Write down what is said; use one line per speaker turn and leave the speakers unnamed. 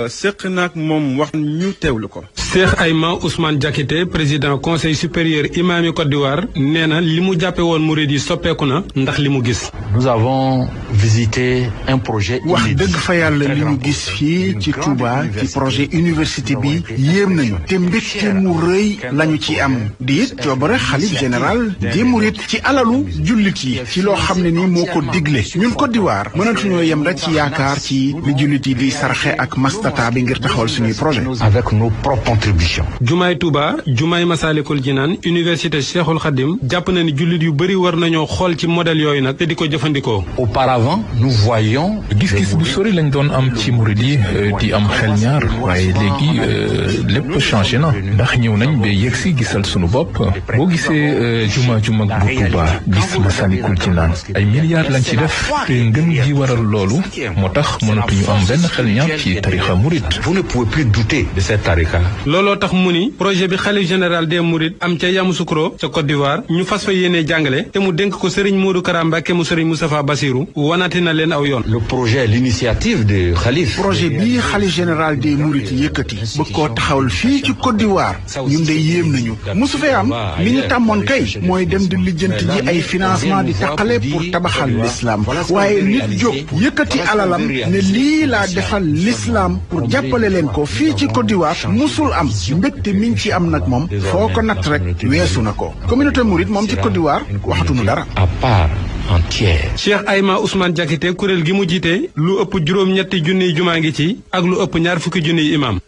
séq nag moom wax ñu teewlu ko.
Cheikh Ayma Ousmane Diakité président conseil supérieur imam yi Côte d'Ivoire nee na li mu jàppe woon murid yi soppeeku na ndax li mu gis.
Nous avons visité un projet inédit.
wax dëgg fa yàlla li ñu gis fii ci Touba ci projet université bi yéem nañu te mbégte mu rëy lañu ci am di it coobare xalif général des mourides ci alalu jullit yi ci loo xam ne ni moo ko digle ñun Côte d'Ivoire mënatuñoo yem rek ci yaakaar ci li jullit yi di sarxe ak mastata bi ngir taxawal suñuy projet.
Avec nos propres contributions.
Jumaay Touba Jumaay Masalikul Jinaan université Cheikhul Khadim jàpp na ni jullit yu bëri war nañoo xool ci modèle yooyu nag te di ko jëfandikoo.
Auparavant nous voyions.
gis-gis bu sori lañ doon am ci murid yi di am xel ñaar waaye léegi lépp changé na ndax ñëw nañ ba yegg si gisal sunu bopp boo gisee juma bu Touba gis Masalikul Jinaan ay milliards lañ ci def te ngëm gi waral loolu moo tax mënatuñu am benn xel ñaar ci tarixa murid.
Vous ne pouvez plus douter de cette tariqa.
looloo tax mu ni projet bi xalif général des mourides am ca Yamoussoukro ca Côte d'Ivoire ñu fas fa yéenee jàngale te mu dénk ko Serigne Modou Kara Mbacké mu Serigne Moustapha Bassirou wanati na leen aw yoon.
Le projet l'initiative de Khalif.
projet bii xalif général des mourides yëkkati bëgg koo taxawal fii ci Côte d'Ivoire ñun de yéem nañu mosu fee am li ñu tàmmoon kay mooy dem di lijjanti ji ay financement di taqale pour tabaxal l'islam waaye nit jóg yëkkati alalam ne lii laa defal l'islam pour jàppale leen ko fii ci Côte d'Ivoire musul am mbégte mi ngi ci am nag moom foo ko natt rek weesu na ko communauté mouride moom ci Côte d'Ivoire waxatuñu dara.
À part entière.
Cheikh Ayma Ousmane Diakité kuréel gi mu jiite lu ëpp juróom-ñetti junniy jumaa ngi ci ak lu ëpp ñaar fukki junniy imam.